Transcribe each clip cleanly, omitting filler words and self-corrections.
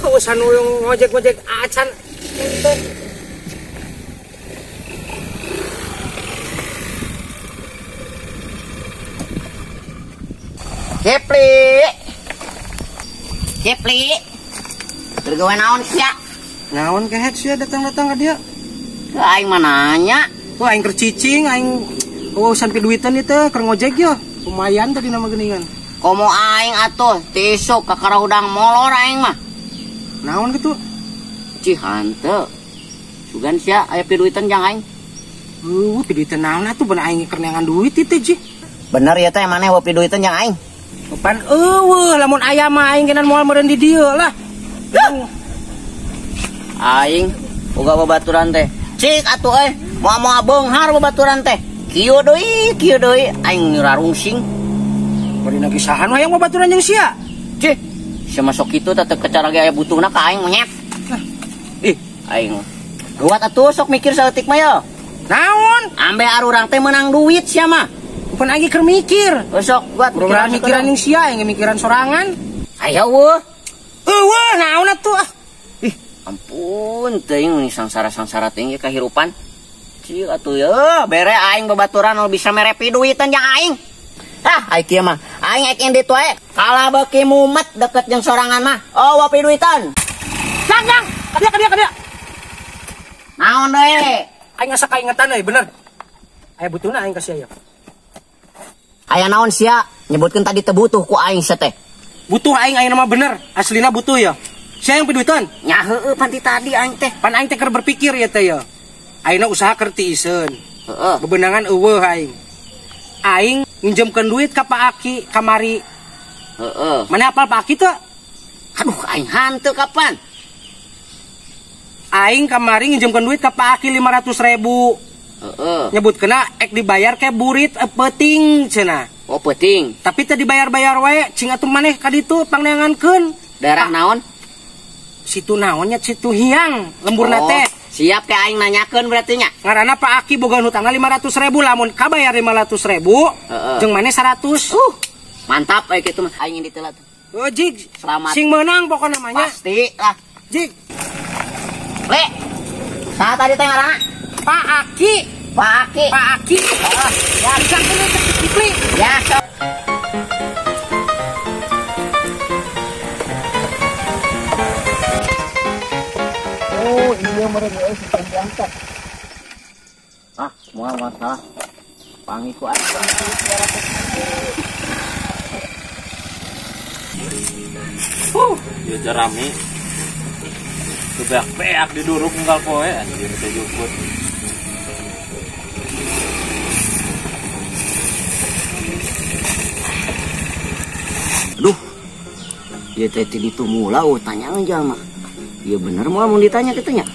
Usan yung ngojek-ngojek acan. Kepli. Bergawe naon sia? Naon kehet sia datang-datang ka dia? Aing mananya. Wah, aing kercicing, aing sampai duitan itu keur ngojek ya. Lumayan tadi nama geningan. Komo aing atuh tisuk ka karahudang molor aing mah. Naon gitu? Cihante. Sugan sia aya piduitan jang aing. Piduitan naon atuh bener aing keur neangan duit itu, Ji. Bener ya teh maneh we piduitan jang aing. Pan lamun aya mah aing genan moal meureun di dieu lah. Aing boga babaturan teh. Cik atuh moal beunghar babaturan teh. Kieu deui aing nyurarungsing. Bari nagisahan hayang babaturan jeung sia. Cih, sia masuk kitu teh kecara ge aya butuhna ka aing monyet. Aing geuat atuh sok mikir saeutik mah yo. Naon? Ambe arurang teh menang duit sia mah. Bukan lagi keur mikir. Sok buat mikiran yang sia yang mikiran sorangan. Ayo weuh. Naon atuh ah. Ampun teuing ini sangsara-sangsara teuing ge kahirupan. Cik atuh ya bere aing babaturan nu bisa mere piduitan jang aing. Ai kieu mah aing ek indit wae. Kala beuki mumet deket jeung sorangan mah. Oh wa piduitan. Jang. Kadia. Naon deui? Aing asa kaingetan euy bener. Aya butuhna aing ka sia ya. Aya naon sia? Nyebutkeun tadi teu butuh ku aing sia teh. Butuh aing mah bener. Aslina butuh ya. Sia yang piduitan? Nya heueuh pan ti tadi aing teh. Pan aing teh keur berpikir ya teh ya. Ayeuna usaha keur tiiseun. Heeh. Bebenangan eueuh aing. Aing nginjemkeun duit ka Pak Aki kamari. Heeh. Mana apal Pak Aki teh? Aduh aing hanteu kapan? Aing kamari nginjemkeun duit ka Pak Aki 500.000. Nyebut kena ek dibayar ke burit peuting cenah. Oh peuting. Tapi teh dibayar-bayar wae cing atuh maneh ka ditu pangneangankeun. Daerah naon? Situ naonnya situ hiang lemburna teh. Siap ke aing nanyakeun berarti nya. Ngaranna Pak Aki boga hutangna 500.000 lamun kabayar 500.000 jeung maneh 100. Mantap kitu mah aing ditelat. Oh jig. Selamat. Sing menang pokoknya namanya. Pasti lah. Jig. Le. Saha tadi teh ngaranna? Pak Aki. Ya, bisa kene Kipli. Ya, sok. Oh, iya meureun euy sistem diangkat. Moal masalah. Pangiku aja. Ieu jarami. Beak-beak diduruk unggal poe anjir teh juput. Aduh. Ieu teh ti ditu mula tanya jalma. Ieu bener moal mun ditanya kitu nya.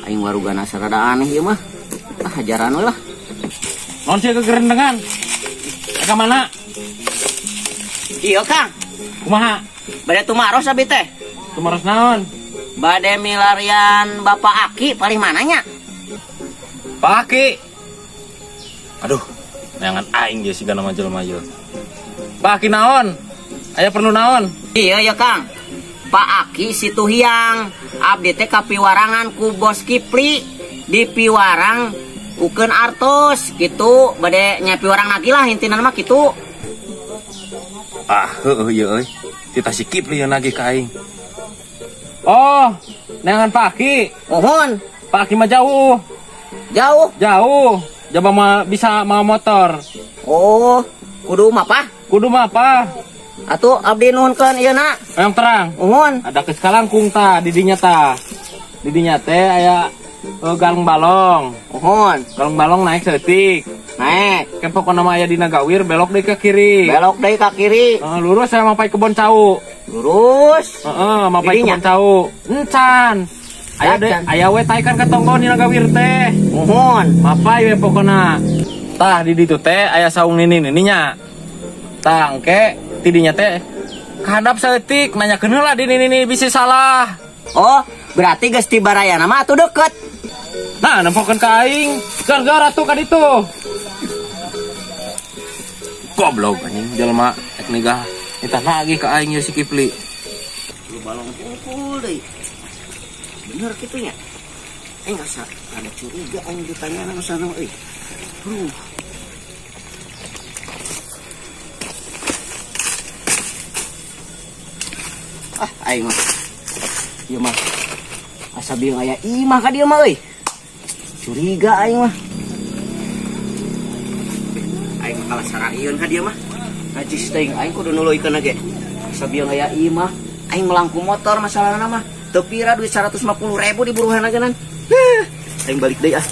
Aing warugana sarada aneh ieu mah. Hajaran we lah. Naon sia kegerendengan? Ka mana? Iya, Kang. Kumaha? Bade tumaros abi teh. Tumaros naon? Bade milarian Bapak Aki paling mananya? Pak Aki. Aduh, neangan aing ge siga nama jelema ieu. Pak Aki naon? Aya perlu naon? Iya ya Kang. Pak Aki situ hiang. Abdi teh kapiwarangan ku Bos Kipli. Di piwarang ukeun artos gitu. Bade nya piwarang lagi lah intina mah kitu. Heueuh ieu euy. Kita si Kipli yang nagih ka aing. Oh, neangan Pak Aki. Mohon. Pak Aki mah jauh. Jauh. Jaba mah bisa mau motor. Oh, kudu mah apa? Kudu mah apa? Atuh abdi nuhunkeun ieu na. Yang terang. Mohon. Ada keskalangkung ta di dinya ta. Di dinya teh aya galung balong. Mohon. Galung balong naik setik. Naik. Kan pokoknya mah aya dina gawir belok deui ke kiri. Belok deui ka kiri. Lurus saya mapai kebon cau. Lurus. Mapai kebon cau. Encan. Aya we taikan ka tonggo dina gawir teh. Mohon. Mapai we pokona. Tah di ditu teh aya saung nini-nininya. Tah engke ti dinya teh kahadap saeutik nanyakeun heula di nini bisi salah. Oh, berarti geus ti barayana mah atuh deket. Nah, nempokeun ka aing. Gar-gar atuh ka ditu. Goblok anjing jelema ek nigah eta nagih ka aing ieu si Kipli. balong pukul deh. Bener gitunya. Nggak ada curiga aing ditanya sama sana euy. Aing mah. Ieu mah. Asa bieu aya imah ka dieu mah euy. Curiga aing mah. Aing mah kalah sarayun ka dieu mah. Najis teuing aing kudu nuluykeun ge. Asa bieu aya imah, aing melangku motor masalahna mah. Teu pira duit 150.000 di buruhan agenan. Aing balik deui ah.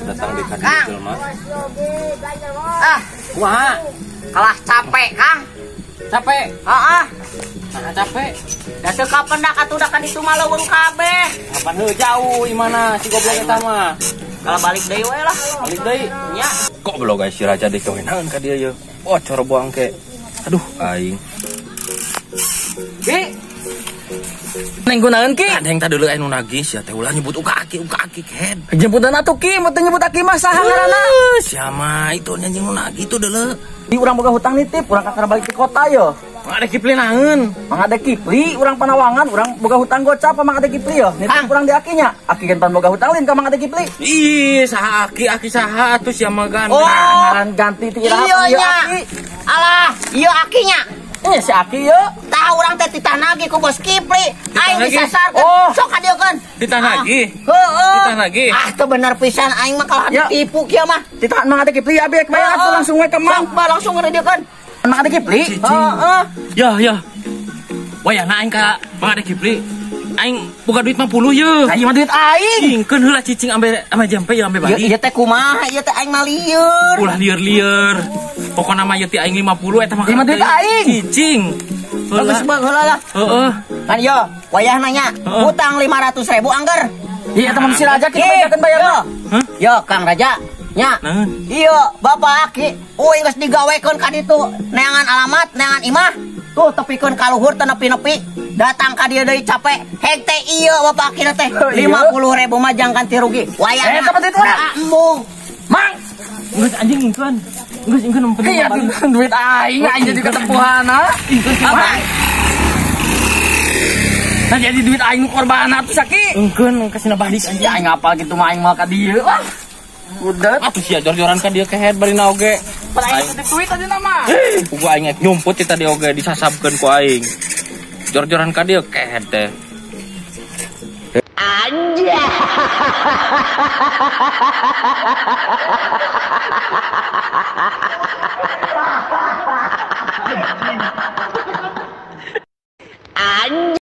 Datang di kaki jelema. Kumaha? Kalah capek, Kang. Capek. Heeh. Sana capek. Da teu kapendak atuh kan itu mah leuweung kabeh. Kapan heuh jauh imana si goblok eta mah. Kalau balik deui we lah. Balik deui. Nya. Kok belum guys si Raja dikawenahan ka dia ye. Bocor buang ke. Aduh aing. Ki. Neng gunaeun ki. Kadang tadi dulu anu nagih ya teh ulah nyebut uka aki ken. Jemputan atuh Ki, mun teu nyebut aki mah saha ngaranna? Siapa itu nyanyi nagih itu deuleu. Di urang boga hutang nitip, urang kakara balik ke kota yo. Mang ada Kipli naeun. Mang ada Kipli, urang Panawangan, urang boga hutang gocap sama Mang ada Kipli yo. Nitip urang di akinya. Aki kan pan boga hutang lain ka Mang ada Kipli. Ih, saha aki saha atuh sia mah ganda. Ngaran ganti ti iraha Iya nya. Aki. Alah, ieu akinya. Si Aki yo. Tah urang teh ditah nagih ku Bos Kipli. Aing nagih? disasarkeun. Oh. Sok ka dieu kan. Ditah nagih? Heeh. Ditah nagih? Teu bener pisan aing mah kalah Ya. ditipu kieu mah. Ditahan Mang ada Kipli abek bayar atuh langsung we ke Mang. Sok ba langsung ngeureun dieu kan. Mang ada Kipli. Heeh. Ya. Wayana aing ka Mang ada Kipli. Aing boga duit 50 ye. Ayo mah duit aing. Ingkeun heula cicing ambe jampe ya ambe bagi. Ieu teh kumaha? Ieu teh aing mah lieur. Ulah lieur. Pokona mah ieu ti aing 50 eta mah. Ieu mah duit aing. Cicing. Bagus banget heula lah. Heeh. Kan yo, wayah nanya, hutang 500.000 angger. Iya teman si Raja kita bajakan bayar. Hah? Yo, Kang Raja. Nya. Naon? Iya, Bapak Aki. Uy geus digawekeun ka ditu. Neangan alamat, neangan imah. Tuh tepikeun ka luhur teu nepi-nepi. Datang ka dieu deui capek. Heg teh ieu Bapak Aki teh. 50.000 mah jang ganti rugi. Wayah. tempat itu urang. Embung. Mang. Geus anjing ingkeun. Geus ingkeun nempeun. Iya duit aing jadi ketempuhana. Apa? Nah jadi duit aing korban atuh Saki. Ingkeun kasina balik anjing. Ya aing apal gitu mah aing mah ka dieu. Wah. Udah. Atuh sia jor-joran ka dieu kehead bari na oge. Aing teh duit tadi nama. Ku aing nyumput ti tadi oge disasabkeun ku aing. Jor-joran ka dieu kehead teh. Anjay.